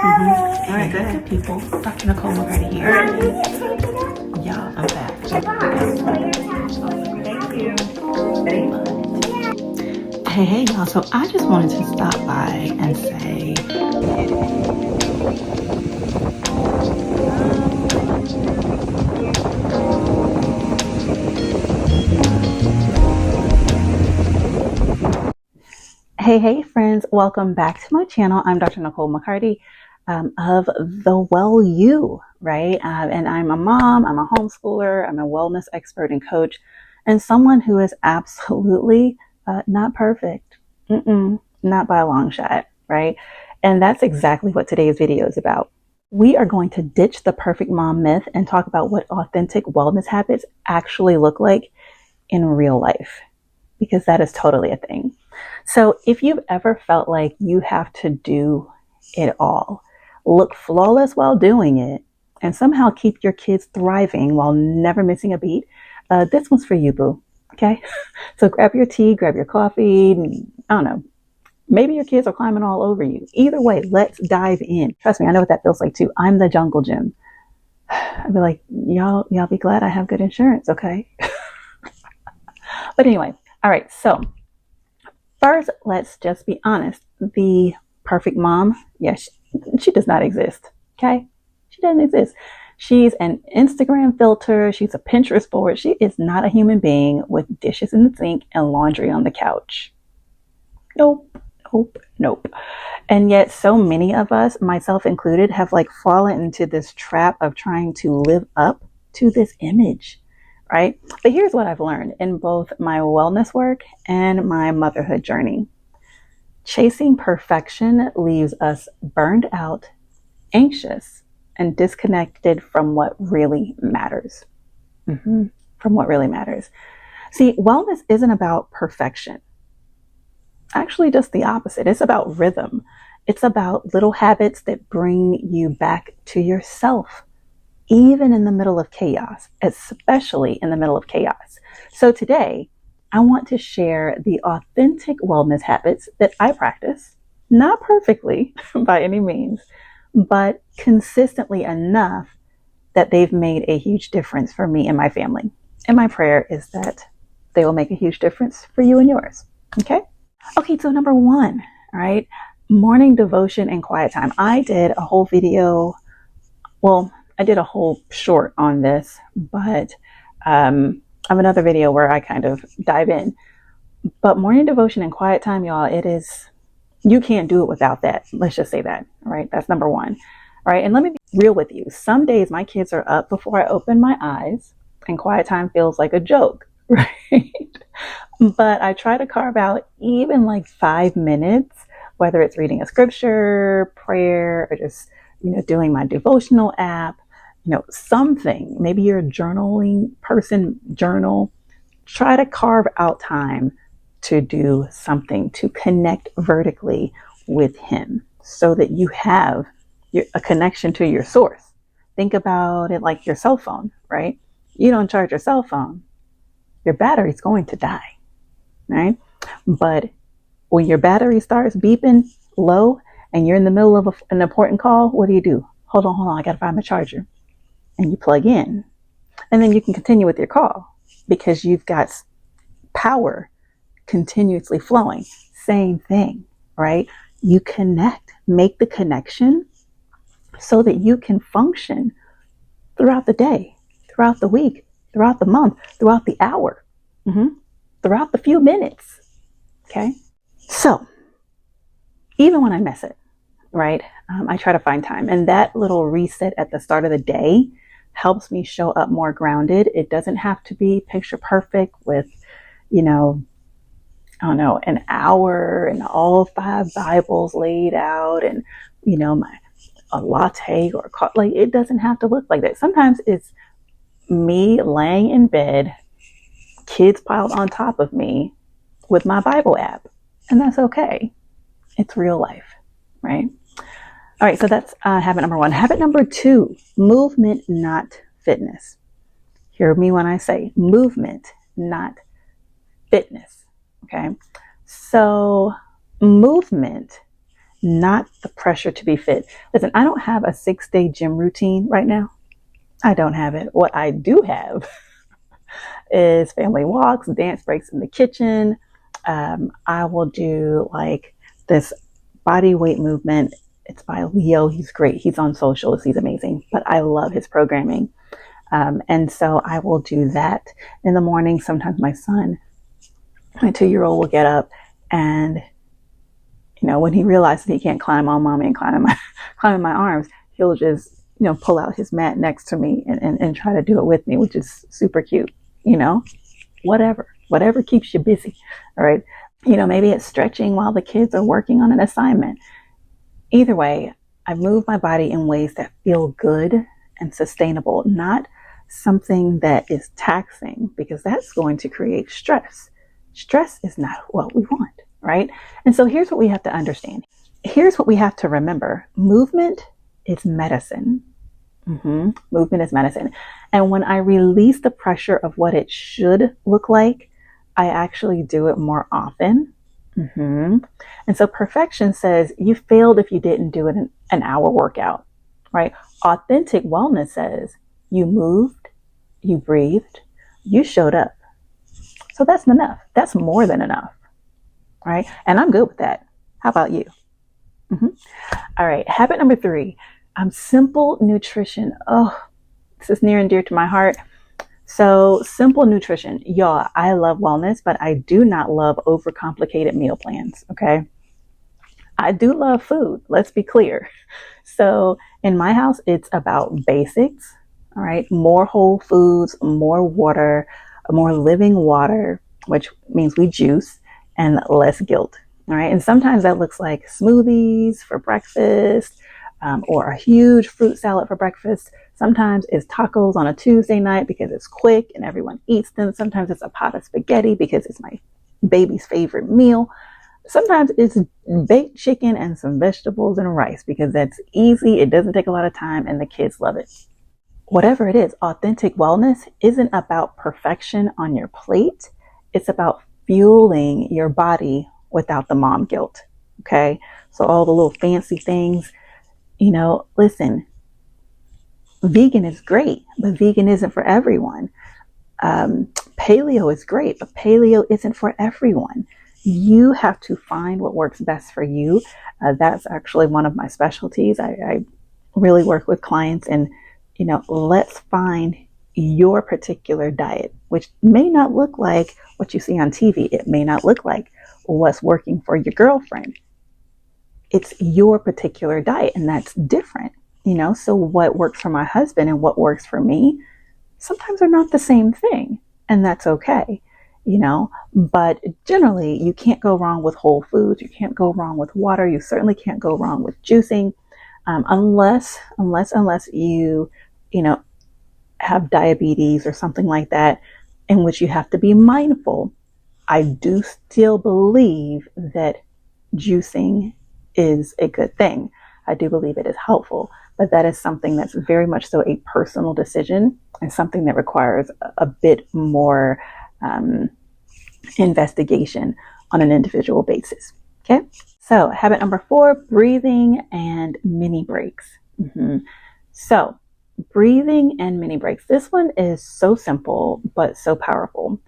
All right, go ahead, people. Dr. Nicole McCarty here. Y'all, I'm back. Thank you. Hey, y'all. So I just wanted to stop by and say, hey, friends. Welcome back to my channel. I'm Dr. Nicole McCarty of The Well You, right? And I'm a mom, I'm a homeschooler, I'm a wellness expert and coach, and someone who is absolutely not perfect. Not by a long shot, right? And that's exactly what today's video is about. We are going to ditch the perfect mom myth and talk about what authentic wellness habits actually look like in real life, because that is totally a thing. So if you've ever felt like you have to do it all, look flawless while doing it, and somehow keep your kids thriving while never missing a beat, this one's for you, boo. Okay? So grab your tea, grab your coffee, I don't know. Maybe your kids are climbing all over you. Either way, let's dive in. Trust me, I know what that feels like too. I'm the jungle gym. I'd be like, y'all be glad I have good insurance, okay? But anyway, all right, so first, let's just be honest. The perfect mom, yes, she does not exist, okay? She doesn't exist. She's an Instagram filter. She's a Pinterest board. She is not a human being with dishes in the sink and laundry on the couch. Nope. And yet so many of us, myself included, have fallen into this trap of trying to live up to this image, right? But here's what I've learned in both my wellness work and my motherhood journey. Chasing perfection leaves us burned out, anxious, and disconnected from what really matters. From what really matters. See, wellness isn't about perfection. Actually, just the opposite. It's about rhythm. It's about little habits that bring you back to yourself, even in the middle of chaos, especially in the middle of chaos. So today, I want to share the authentic wellness habits that I practice, not perfectly by any means, but consistently enough that they've made a huge difference for me and my family. And my prayer is that they will make a huge difference for you and yours. Okay, so number one, all right, morning devotion and quiet time. I did a whole video. Well, I did a whole short on this, but I have another video where I kind of dive in. But morning devotion and quiet time, y'all, you can't do it without that. Let's just say that, all right? That's number one, all right? And let me be real with you. Some days my kids are up before I open my eyes and quiet time feels like a joke, right? But I try to carve out even 5 minutes, whether it's reading a scripture, prayer, or just, doing my devotional app, something. Maybe you're a journaling person, journal. Try to carve out time to do something, to connect vertically with him so that you have a connection to your source. Think about it like your cell phone, right? You don't charge your cell phone, your battery's going to die, right? But when your battery starts beeping low and you're in the middle of an important call, what do? Hold on, I gotta find my charger. And you plug in. And then you can continue with your call because you've got power continuously flowing. Same thing, right? You connect, make the connection so that you can function throughout the day, throughout the week, throughout the month, throughout the hour, throughout the few minutes, okay? So even when I miss it, right, I try to find time. And that little reset at the start of the day helps me show up more grounded. It doesn't have to be picture perfect with, an hour and all 5 Bibles laid out and, a latte or coffee. It doesn't have to look like that. Sometimes it's me laying in bed, kids piled on top of me with my Bible app. And that's okay. It's real life, right? All right, so that's habit number one. Habit number two, movement, not fitness. Hear me when I say movement, not fitness, okay? So movement not the pressure to be fit. Listen, I don't have a 6-day gym routine right now. I don't have it. What I do have is family walks, dance breaks in the kitchen. I will do like this body weight movement. It's by Leo. He's great. He's on socials. He's amazing. But I love his programming. And so I will do that in the morning. Sometimes my son, my 2-year-old, will get up and, when he realizes he can't climb on mommy and climb in my arms, he'll just, pull out his mat next to me and try to do it with me, which is super cute, whatever keeps you busy. All right. Maybe it's stretching while the kids are working on an assignment. Either way, I move my body in ways that feel good and sustainable, not something that is taxing, because that's going to create stress. Stress is not what we want, right? And so here's what we have to understand. Here's what we have to remember. Movement is medicine. Movement is medicine. And when I release the pressure of what it should look like, I actually do it more often. And so perfection says you failed if you didn't do an hour workout, right? Authentic wellness says you moved, you breathed, you showed up. So that's enough. That's more than enough, right? And I'm good with that. How about you? All right. Habit number 3, simple nutrition. Oh, this is near and dear to my heart. So simple nutrition, y'all, I love wellness, but I do not love overcomplicated meal plans. Okay. I do love food. Let's be clear. So in my house, it's about basics. All right. More whole foods, more water, more living water, which means we juice, and less guilt. All right. And sometimes that looks like smoothies for breakfast, or a huge fruit salad for breakfast. Sometimes it's tacos on a Tuesday night because it's quick and everyone eats them. Sometimes it's a pot of spaghetti because it's my baby's favorite meal. Sometimes it's baked chicken and some vegetables and rice because that's easy. It doesn't take a lot of time and the kids love it. Whatever it is, authentic wellness isn't about perfection on your plate. It's about fueling your body without the mom guilt. Okay. So all the little fancy things, listen, vegan is great, but vegan isn't for everyone. Paleo is great, but paleo isn't for everyone. You have to find what works best for you. That's actually one of my specialties. I really work with clients and, let's find your particular diet, which may not look like what you see on TV. It may not look like what's working for your girlfriend. It's your particular diet, and that's different. So what works for my husband and what works for me sometimes are not the same thing, and that's okay, but generally you can't go wrong with whole foods. You can't go wrong with water. You certainly can't go wrong with juicing, unless you, have diabetes or something like that, in which you have to be mindful. I do still believe that juicing is a good thing. I do believe it is helpful, but that is something that's very much so a personal decision and something that requires a bit more investigation on an individual basis. Okay. So habit number 4, breathing and mini breaks. So breathing and mini breaks. This one is so simple, but so powerful.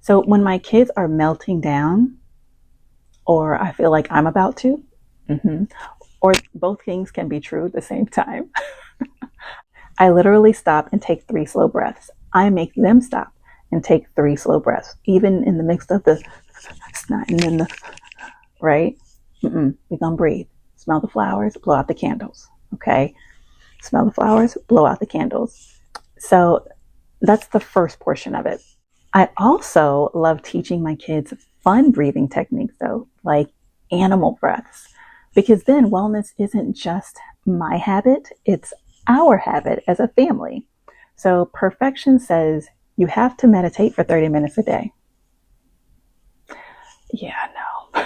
So when my kids are melting down, or I feel like I'm about to, or both things can be true at the same time, I literally stop and take 3 slow breaths. I make them stop and take 3 slow breaths, even in the midst of the snot and then the, right? We're gonna breathe. Smell the flowers, blow out the candles. Okay. Smell the flowers, blow out the candles. So that's the first portion of it. I also love teaching my kids fun breathing techniques though, like animal breaths, because then wellness isn't just my habit, it's our habit as a family. So perfection says you have to meditate for 30 minutes a day. Yeah, no,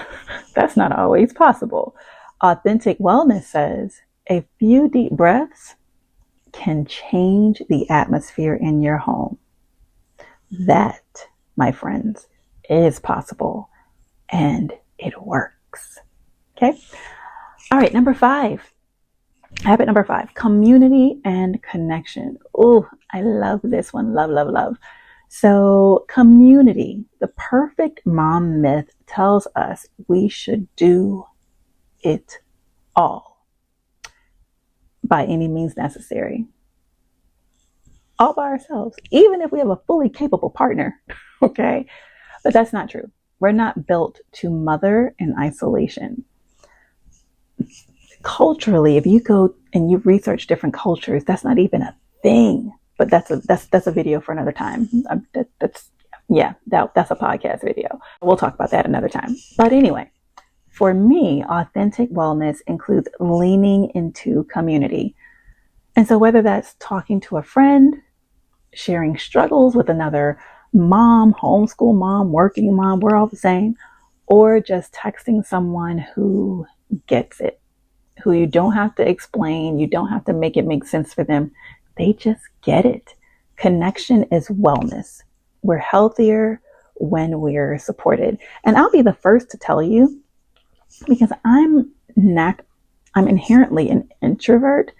that's not always possible. Authentic wellness says a few deep breaths can change the atmosphere in your home. That, my friends, is possible and it works. Okay. All right, number 5. Habit number 5, community and connection. Oh, I love this one. Love, love, love. So community, the perfect mom myth tells us we should do it all by any means necessary, all by ourselves, even if we have a fully capable partner. Okay. But that's not true. We're not built to mother in isolation. Culturally, if you go and you research different cultures, that's not even a thing. But that's a video for another time. That's a podcast video. We'll talk about that another time. But anyway, for me, authentic wellness includes leaning into community. And so whether that's talking to a friend, sharing struggles with another mom, homeschool mom, working mom, we're all the same, or just texting someone who gets it, who you don't have to explain, you don't have to make it make sense for them. They just get it. Connection is wellness. We're healthier when we're supported. And I'll be the first to tell you, because I'm inherently an introvert,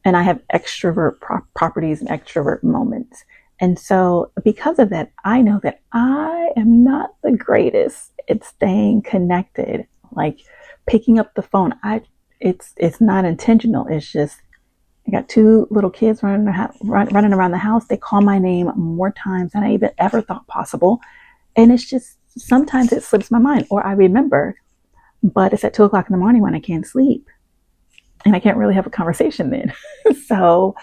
and I have extrovert properties and extrovert moments. And so because of that, I know that I am not the greatest at staying connected, like picking up the phone. It's not intentional. It's just, I got 2 little kids running around the house. They call my name more times than I even ever thought possible. And it's just, sometimes it slips my mind, or I remember, but it's at 2:00 in the morning when I can't sleep and I can't really have a conversation then. So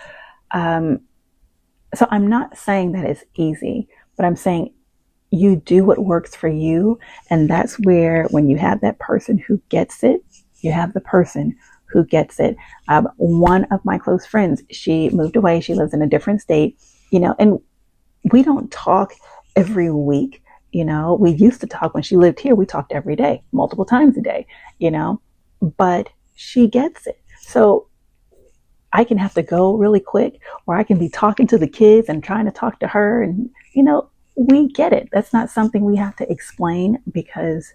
I'm not saying that it's easy, but I'm saying you do what works for you. And that's where, when you have that person who gets it, you have the person who gets it. One of my close friends, she moved away. She lives in a different state, and we don't talk every week. We used to talk when she lived here. We talked every day, multiple times a day, but she gets it. So I can have to go really quick, or I can be talking to the kids and trying to talk to her. And, we get it. That's not something we have to explain, because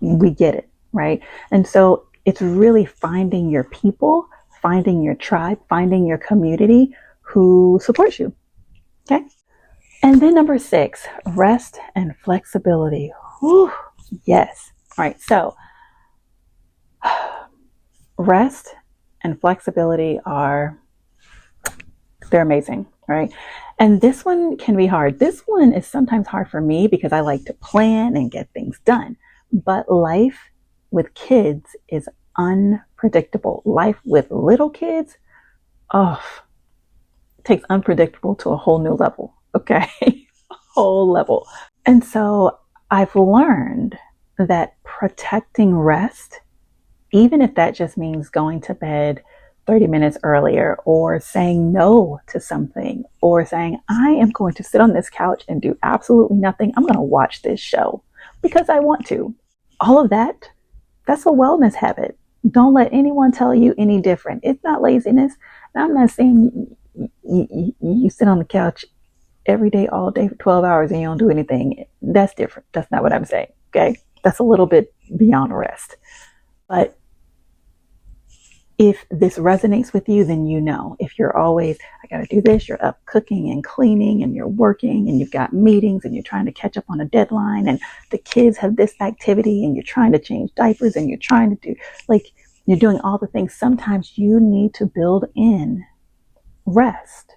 we get it. Right. And so it's really finding your people, finding your tribe, finding your community who supports you. Okay. And then number 6, rest and flexibility. Whew, yes. All right. So rest and flexibility they're amazing. Right. And this one can be hard. This one is sometimes hard for me because I like to plan and get things done. But life with kids is unpredictable. Life with little kids, takes unpredictable to a whole new level. Okay. A whole level. And so I've learned that protecting rest, even if that just means going to bed 30 minutes earlier, or saying no to something, or saying, I am going to sit on this couch and do absolutely nothing. I'm going to watch this show because I want to. All of that, that's a wellness habit. Don't let anyone tell you any different. It's not laziness. Now, I'm not saying you sit on the couch every day, all day for 12 hours and you don't do anything. That's different. That's not what I'm saying. Okay. That's a little bit beyond rest. But if this resonates with you, then if you're always, I got to do this, you're up cooking and cleaning and you're working and you've got meetings and you're trying to catch up on a deadline and the kids have this activity and you're trying to change diapers and you're trying to do, you're doing all the things. Sometimes you need to build in rest.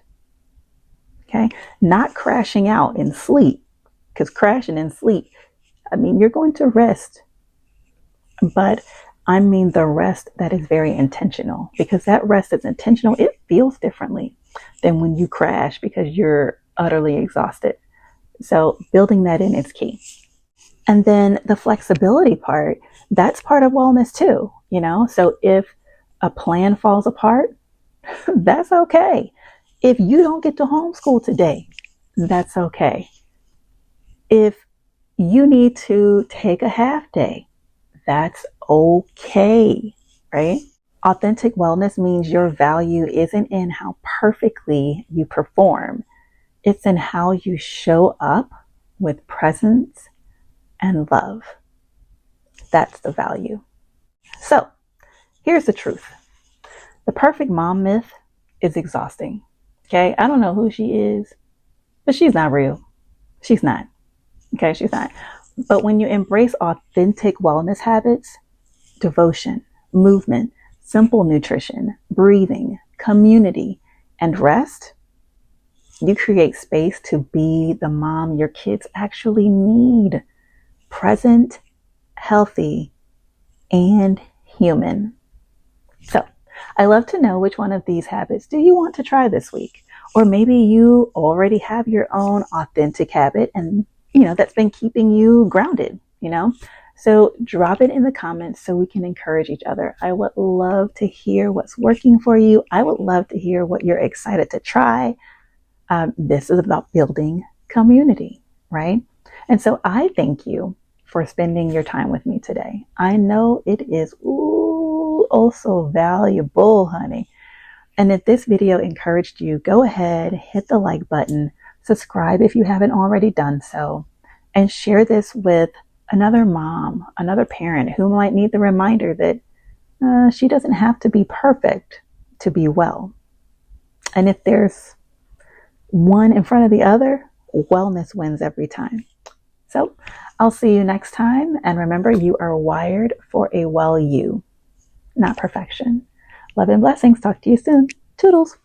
Okay. Not crashing out in sleep, because crashing in sleep, you're going to rest, but I mean the rest that is very intentional, because that rest that's intentional, it feels differently than when you crash because you're utterly exhausted. So building that in is key. And then the flexibility part, that's part of wellness too, So if a plan falls apart, that's okay. If you don't get to homeschool today, that's okay. If you need to take a half day, that's okay, right? Authentic wellness means your value isn't in how perfectly you perform. It's in how you show up with presence and love. That's the value. So Here's the truth. The perfect mom myth is exhausting. Okay. I don't know who she is, but she's not real. She's not. Okay. She's not. But when you embrace authentic wellness habits, devotion, movement, simple nutrition, breathing, community, and rest, you create space to be the mom your kids actually need. Present, healthy, and human. So, I love to know which one of these habits do you want to try this week? Or maybe you already have your own authentic habit and, that's been keeping you grounded, So drop it in the comments so we can encourage each other. I would love to hear what's working for you. I would love to hear what you're excited to try. This is about building community, right? And so I thank you for spending your time with me today. I know it is so valuable, honey. And if this video encouraged you, go ahead, hit the like button, subscribe if you haven't already done so, and share this with another mom, another parent who might need the reminder that she doesn't have to be perfect to be well. And if there's one in front of the other, wellness wins every time. So I'll see you next time. And remember, you are wired for a well you, not perfection. Love and blessings. Talk to you soon. Toodles.